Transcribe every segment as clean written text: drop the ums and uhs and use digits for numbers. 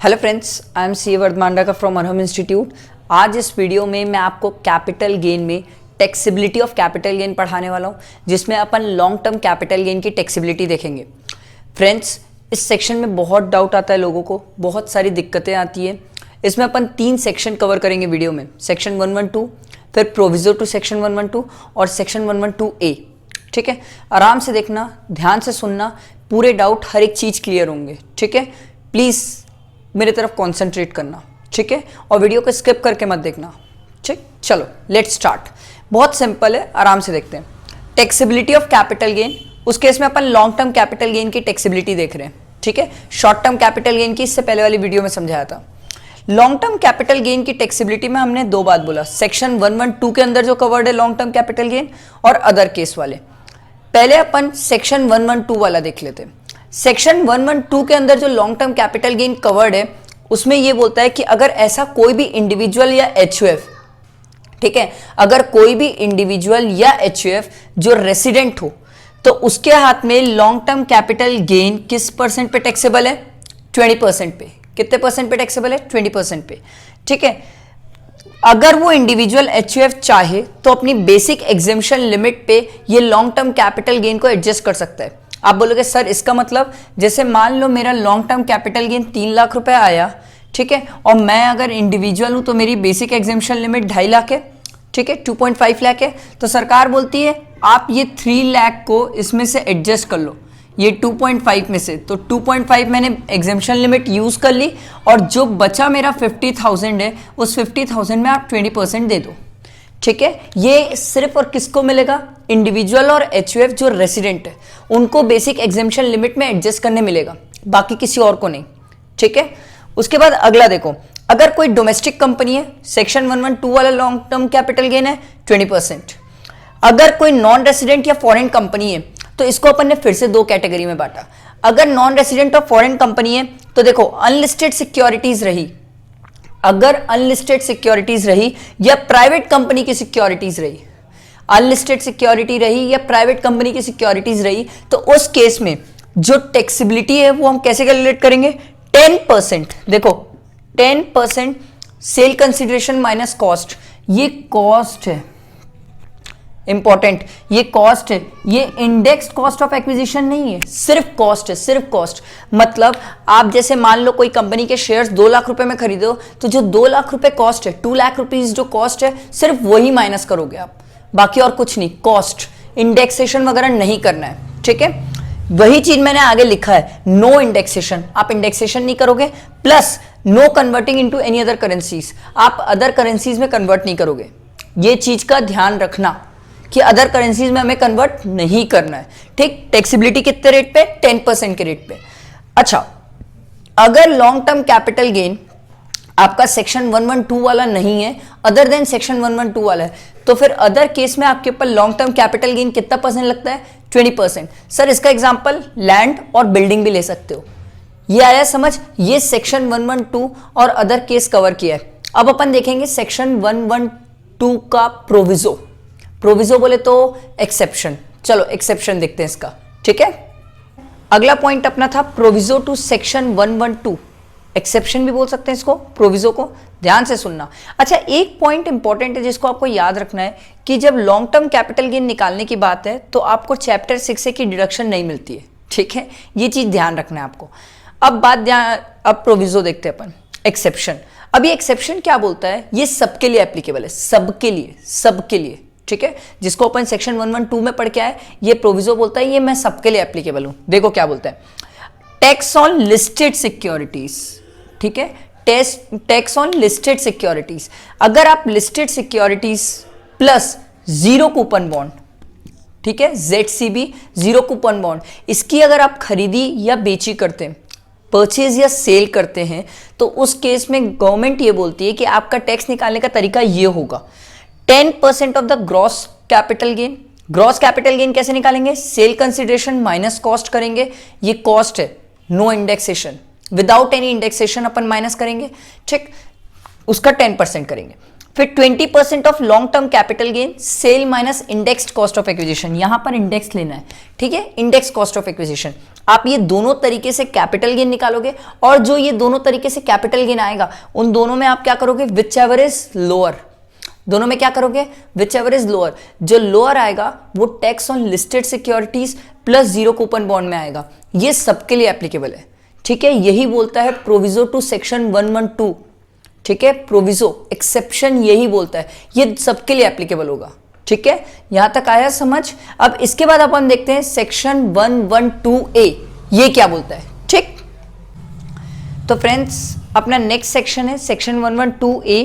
Hello friends, I am C Vardhamanda from Arham institute. आज इस video में मैं आपको कैपिटल गेन में टैक्सेबिलिटी ऑफ कैपिटल गेन पढ़ाने वाला हूँ, जिसमें अपन लॉन्ग टर्म कैपिटल गेन की टैक्सेबिलिटी देखेंगे। फ्रेंड्स, इस सेक्शन में बहुत डाउट आता है लोगों को, बहुत सारी दिक्कतें आती है। इसमें अपन 3 सेक्शन कवर करेंगे वीडियो में, सेक्शन 112, फिर प्रोविजो टू सेक्शन 112 और सेक्शन 112A। ठीक है, आराम से देखना, ध्यान से सुनना, पूरे डाउट हर एक चीज़ क्लियर होंगे। ठीक है, प्लीज़ मेरे तरफ कंसंट्रेट करना। ठीक है, और वीडियो को स्किप करके मत देखना। ठीक, चलो लेट्स स्टार्ट। बहुत सिंपल है, आराम से देखते हैं। टैक्सेबिलिटी ऑफ कैपिटल गेन, उस केस में अपन लॉन्ग टर्म कैपिटल गेन की टैक्सेबिलिटी देख रहे हैं। ठीक है, शॉर्ट टर्म कैपिटल गेन की इससे पहले वाली वीडियो में समझाया था। लॉन्ग टर्म कैपिटल गेन की टैक्सेबिलिटी में हमने 2 बात बोला, सेक्शन 112 के अंदर जो कवर्ड है लॉन्ग टर्म कैपिटल गेन और अदर केस वाले। पहले अपन सेक्शन 112 वाला देख लेते हैं। सेक्शन 112 के अंदर जो long term capital gain covered है, उसमें यह बोलता है कि अगर ऐसा कोई भी इंडिविजुअल या एचयूएफ, ठीक है, अगर कोई भी इंडिविजुअल या एचयूएफ जो रेसिडेंट हो, तो उसके हाथ में लॉन्ग टर्म कैपिटल गेन किस परसेंट पे टैक्सेबल है? 20% पे। कितने परसेंट पे टैक्सेबल है? 20% पे। ठीक है, अगर वो इंडिविजुअल एचयूएफ चाहे तो अपनी बेसिक एग्जेम्पशन लिमिट पे ये लॉन्ग टर्म कैपिटल गेन को एडजस्ट कर सकता है। आप बोलोगे सर इसका मतलब, जैसे मान लो मेरा long term capital gain 3 lakh रुपए आया, ठीक है, और मैं अगर इंडिविजुअल हूं तो मेरी बेसिक एग्जेम्पशन लिमिट 2.5 लाख है। ठीक है, 2.5 लाख है, तो सरकार बोलती है आप ये 3 लाख को इसमें से एडजस्ट कर लो, ये 2.5 में से। तो 2.5 मैंने एग्जेम्पशन लिमिट यूज कर ली, और जो बचा मेरा 50,000 है, उस 50,000 में आप 20% दे दो। ठीक है, ये सिर्फ और किसको मिलेगा? इंडिविजुअल और एचयूएफ जो रेसिडेंट है, उनको बेसिक एग्जेम्पशन लिमिट में एडजस्ट करने मिलेगा, बाकी किसी और को नहीं। ठीक है, उसके बाद अगला देखो, अगर कोई डोमेस्टिक कंपनी है, सेक्शन 112 वाला लॉन्ग टर्म कैपिटल गेन है 20%। अगर कोई नॉन रेसिडेंट या फॉरेन कंपनी है, तो इसको अपन ने फिर से 2 कैटेगरी में बांटा। अगर नॉन रेसिडेंट और फॉरेन कंपनी है, तो देखो अनलिस्टेड सिक्योरिटीज रही, अगर अनलिस्टेड सिक्योरिटीज रही या प्राइवेट कंपनी की सिक्योरिटीज रही, अनलिस्टेड सिक्योरिटी रही या प्राइवेट कंपनी की सिक्योरिटीज रही, तो उस केस में जो टैक्सेबिलिटी है वो हम कैसे कैलकुलेट करेंगे? 10%। देखो 10% सेल कंसिडरेशन माइनस कॉस्ट, ये कॉस्ट है, इंपॉर्टेंट, ये कॉस्ट है, ये इंडेक्स्ड कॉस्ट ऑफ एक्विजिशन नहीं है, सिर्फ कॉस्ट है, सिर्फ कॉस्ट। मतलब आप जैसे मान लो कोई कंपनी के शेयर्स 2 लाख रुपए में खरीदो, तो जो 2 लाख रुपए कॉस्ट है, 2 लाख रुपीज जो कॉस्ट है, सिर्फ वही माइनस करोगे आप, बाकी और कुछ नहीं। कॉस्ट, इंडेक्सेशन वगैरह नहीं करना है। ठीक है, वही चीज मैंने आगे लिखा है, नो इंडेक्सेशन, आप इंडेक्सेशन नहीं करोगे, plus no converting into any other currencies, आप अदर करेंसीज में कन्वर्ट नहीं करोगे। ये चीज का ध्यान रखना कि अदर करेंसीज में हमें कन्वर्ट नहीं करना है। ठीक, टैक्सेबिलिटी कितने रेट पे? 10% के रेट पे। अच्छा, अगर लॉन्ग टर्म कैपिटल गेन आपका सेक्शन 112 वाला नहीं है, अदर देन सेक्शन 112 वाला है, तो फिर अदर केस में आपके ऊपर लॉन्ग टर्म कैपिटल गेन कितना परसेंट लगता है? 20%। सर इसका एग्जांपल लैंड और बिल्डिंग भी ले सकते हो। ये आया समझ? ये सेक्शन 112 और अदर केस कवर किया है। अब अपन देखेंगे सेक्शन 112 का प्रोविजो। प्रोविजो बोले तो एक्सेप्शन। चलो एक्सेप्शन देखते हैं इसका। ठीक है, अगला पॉइंट अपना था प्रोविजो टू सेक्शन 112, एक्सेप्शन भी बोल सकते हैं इसको, प्रोविजो को। ध्यान से सुनना। अच्छा, एक पॉइंट इंपॉर्टेंट है जिसको आपको याद रखना है कि जब लॉन्ग टर्म कैपिटल गेन निकालने की बात है, तो आपको चैप्टर 6 की डिडक्शन नहीं मिलती है। ठीक है, ये चीज ध्यान रखना है आपको। अब प्रोविजो देखते हैं अपन, एक्सेप्शन। अब ये एक्सेप्शन क्या बोलता है? ये सबके लिए एप्लीकेबल है, सबके लिए, सबके लिए। ठीक है, जिसको अपन सेक्शन 112 में पढ़ के आए, ये प्रोविजो बोलता है ये मैं सबके लिए एप्लीकेबल हूं। देखो क्या बोलता है, टैक्स ऑन लिस्टेड सिक्योरिटीज। ठीक है, टैक्स ऑन लिस्टेड सिक्योरिटीज। अगर आप listed securities plus 0 coupon bond, ठीक है, ZCB 0 कूपन बॉन्ड, इसकी अगर आप खरीदी या बेची करते हैं, परचेज या सेल करते हैं, तो उस केस में गवर्नमेंट ये बोलती है कि आपका टैक्स निकालने का तरीका ये होगा, 10% of the gross capital gain. Gross capital gain कैसे निकालेंगे? सेल कंसिडरेशन माइनस कॉस्ट करेंगे, ये कॉस्ट है, no indexation, without any indexation अपन माइनस करेंगे। ठीक, उसका 10% करेंगे। फिर 20% of long term capital gain, sale minus indexed cost of acquisition, यहां पर इंडेक्स लेना है, ठीक है, इंडेक्स कॉस्ट ऑफ एक्विजिशन। आप ये दोनों तरीके से कैपिटल गेन निकालोगे और जो ये दोनों तरीके से कैपिटल गेन आएगा उन दोनों में आप क्या करोगे, विच एवर इज लोअर, दोनों में क्या करोगे, विच एवर इज लोअर, जो लोअर आएगा वो tax on listed securities plus 0 coupon bond में आएगा। ये सबके लिए एप्लीकेबल है, ठीक है, यही बोलता है प्रोविजो टू सेक्शन 112, ठीक है, प्रोविजो एक्सेप्शन यही बोलता है, ये सबके लिए एप्लीकेबल होगा, ठीक है, यहां तक आया समझ। अब इसके बाद अपन देखते हैं सेक्शन 112A, ये क्या बोलता है, ठीक। तो फ्रेंड्स अपना नेक्स्ट सेक्शन है सेक्शन 112A।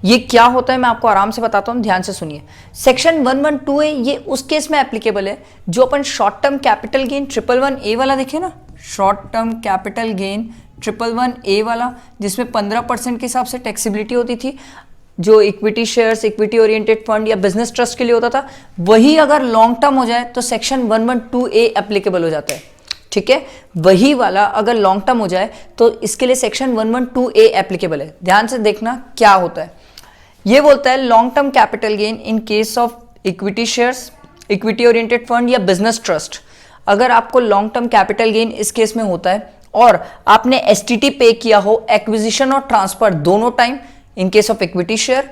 ये क्या होता है मैं आपको आराम से बताता हूं, ध्यान से सुनिए। सेक्शन 112A ये उस केस में एप्लीकेबल है जो अपन short term capital gain 111A वाला देखे ना, short term capital gain 111A वाला, जिसमें 15% के हिसाब से टैक्सेबिलिटी होती थी, जो equity shares, equity oriented fund या बिजनेस ट्रस्ट के लिए होता था, वही अगर लॉन्ग टर्म हो जाए तो सेक्शन 112A एप्लीकेबल हो जाता है, ठीक है। वही वाला अगर लॉन्ग टर्म हो जाए तो इसके लिए सेक्शन 112A एप्लीकेबल है। ध्यान से देखना क्या होता है, ये बोलता है long term capital gain in case of equity shares, equity oriented fund या बिजनेस ट्रस्ट। अगर आपको लॉन्ग टर्म कैपिटल गेन इस केस में होता है और आपने एसटीटी पे किया हो एक्विजिशन और ट्रांसफर दोनों time, in case of equity share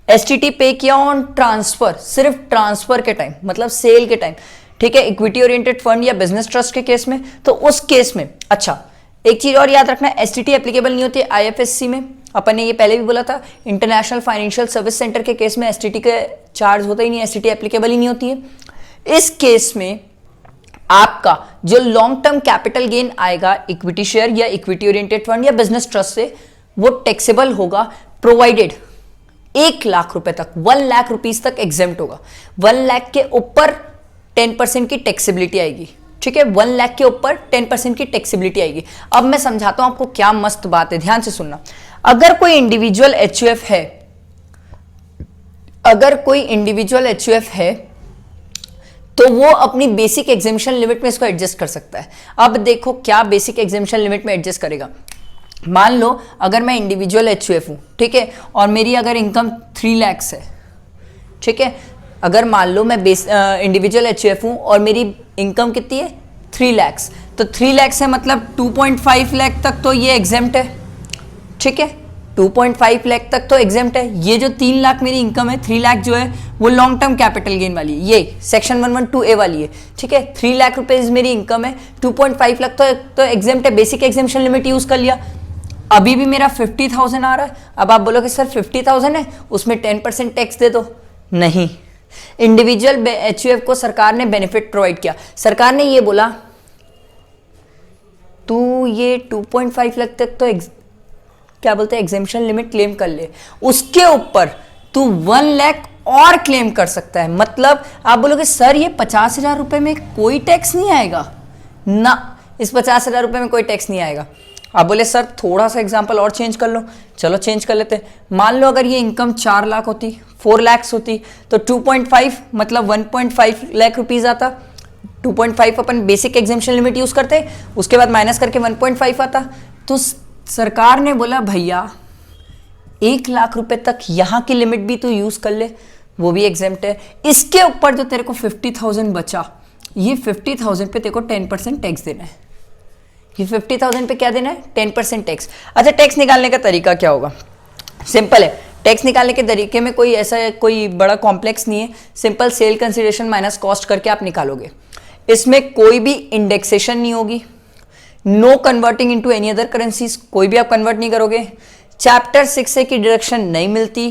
STT पे किया ऑन ट्रांसफर, सिर्फ ट्रांसफर के टाइम मतलब सेल के टाइम, ठीक है, इक्विटी ओरिएंटेड फंड या बिजनेस ट्रस्ट के केस में, तो उस केस में अच्छा एक चीज और याद रखना, एसटीटी एप्लीकेबल नहीं होती है आईएफएससी में, अपन ने ये पहले भी बोला था, इंटरनेशनल फाइनेंशियल सर्विस सेंटर के केस में एसटीटी का चार्ज होता ही नहीं, एसटीटी एप्लीकेबल ही नहीं होती है। इस केस में आपका जो लॉन्ग टर्म कैपिटल गेन आएगा इक्विटी शेयर या इक्विटी ओरिएंटेड फंड या बिजनेस ट्रस्ट से, वो टैक्सेबल होगा प्रोवाइडेड 1 लाख रुपए तक, 1 लाख रुपीज तक एग्जेम्प्ट होगा। 1 लाख के ऊपर 10% की टैक्सेबिलिटी आएगी, ठीक है, 1 लाख के ऊपर 10% की टैक्सेबिलिटी आएगी। अब मैं समझाता हूं आपको क्या मस्त बात है, ध्यान से सुनना। अगर कोई इंडिविजुअल एचयूएफ है, अगर कोई इंडिविजुअल एचयूएफ है तो वो अपनी बेसिक एग्जेम्पशन लिमिट में इसको एडजस्ट कर सकता है। अब देखो क्या बेसिक एग्जेम्पशन लिमिट में एडजस्ट करेगा। मान लो अगर मैं इंडिविजुअल एचयूएफ हूं, ठीक है, और मेरी अगर इनकम 3 लाख है, ठीक है, अगर मान लो मैं इंडिविजुअल एचयूएफ हूं और मेरी इनकम कितनी है 3 लाख, तो 3 लाख से मतलब 2.5 लाख तक तो ये एग्जेम्प्ट है, ठीक है, 2.5 लाख तक तो एग्जेम्प्ट है। ये जो 3 लाख मेरी इनकम है, 3 लाख जो है वो लॉन्ग टर्म कैपिटल गेन वाली है, ये सेक्शन 112A वाली है, ठीक है। 3 लाख रुपीज मेरी इनकम है, 2.5 लाख तो एग्जेम्प्ट है, बेसिक एग्जेम्पशन लिमिट यूज कर लिया। अभी भी मेरा 50,000 आ रहा है। अब आप बोलोगे सर 50,000 है उसमें 10% टैक्स दे दो, नहीं, इंडिविजुअल एचयूएफ को सरकार ने बेनिफिट प्रोवाइड किया। सरकार ने ये बोला तू ये 2.5 लाख तक तो क्या बोलते हैं एग्जेम्पशन लिमिट क्लेम कर ले, उसके ऊपर तू 1 लाख और क्लेम कर सकता है। मतलब आप बोलोगे सर ये 50,000 रुपए में कोई टैक्स नहीं आएगा ना, इस 50,000 रुपए में कोई टैक्स नहीं आएगा। आप बोले सर थोड़ा सा एग्जांपल और चेंज कर लो, चलो चेंज कर लेते हैं। मान लो अगर ये इनकम 4 लाख होती, 4 लाख होती, तो 2.5 मतलब 1.5 लाख रुपीज आता। 2.5 अपन बेसिक एग्जेम्पशन लिमिट यूज करते, उसके बाद माइनस करके 1.5 आता। तो सरकार ने बोला भैया 1 लाख रुपए तक यहाँ की लिमिट भी तू यूज कर ले, वो भी एग्जेम्प्ट है। इसके ऊपर जो तेरे को 50,000 बचा, ये 50,000 पे तेरे को 10% टैक्स देना है। ये 50,000 पे क्या देना है 10% टैक्स। अच्छा टैक्स निकालने का तरीका क्या होगा, सिंपल है। टैक्स निकालने के तरीके में कोई ऐसा कोई बड़ा कॉम्प्लेक्स नहीं है, simple sale consideration minus cost करके आप निकालोगे। इसमें कोई भी इंडेक्सेशन नहीं होगी, no converting into any other currencies, कोई भी आप कन्वर्ट नहीं करोगे। चैप्टर 6A की डिडक्शन नहीं मिलती।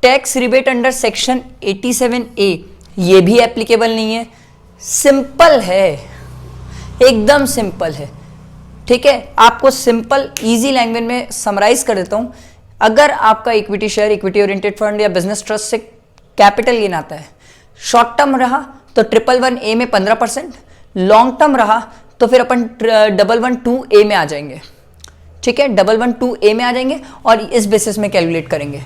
Tax rebate under section 87A ये भी एप्लीकेबल नहीं है। सिंपल है, एकदम सिंपल है, ठीक है। आपको सिंपल इजी लैंग्वेज में समराइज कर देता हूं। अगर आपका equity share, equity oriented fund या बिजनेस ट्रस्ट से कैपिटल गेन आता है, शॉर्ट टर्म रहा तो 111A में 15%, लॉन्ग टर्म रहा तो फिर अपन 112A में आ जाएंगे, ठीक है, 112A में आ जाएंगे और इस बेसिस में कैलकुलेट करेंगे।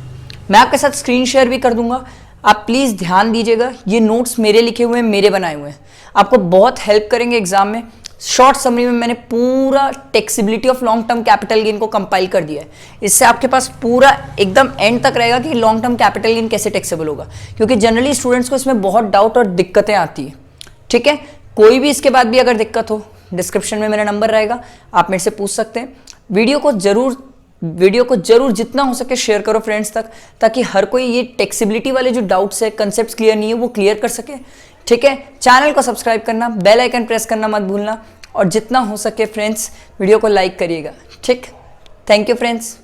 मैं आपके साथ स्क्रीन शेयर भी कर दूंगा, आप प्लीज ध्यान दीजिएगा। ये नोट्स मेरे लिखे हुए हैं, मेरे बनाए हुए हैं, आपको बहुत हेल्प करेंगे एग्जाम में। शॉर्ट समरी में मैंने पूरा taxability of long term capital gain को कंपाइल कर दिया है। इससे आपके पास पूरा एकदम एंड तक रहेगा कि लॉन्ग टर्म कैपिटल गेन कैसे टैक्सेबल होगा, क्योंकि जनरली स्टूडेंट्स को इसमें बहुत डाउट और दिक्कतें आती है। ठीक है, कोई भी इसके बाद भी अगर दिक्कत हो, डिस्क्रिप्शन में मेरा नंबर रहेगा, आप मेरे से पूछ सकते हैं। वीडियो को जरूर जितना हो सके शेयर करो फ्रेंड्स तक, ताकि हर कोई ये टैक्सेबिलिटी वाले जो डाउट्स है, कंसेप्ट्स क्लियर नहीं है, वो क्लियर कर सके। ठीक है, चैनल को सब्सक्राइब करना, बेल आइकन प्रेस करना मत भूलना, और जितना हो सके फ्रेंड्स वीडियो को लाइक करिएगा। ठीक, थैंक यू फ्रेंड्स।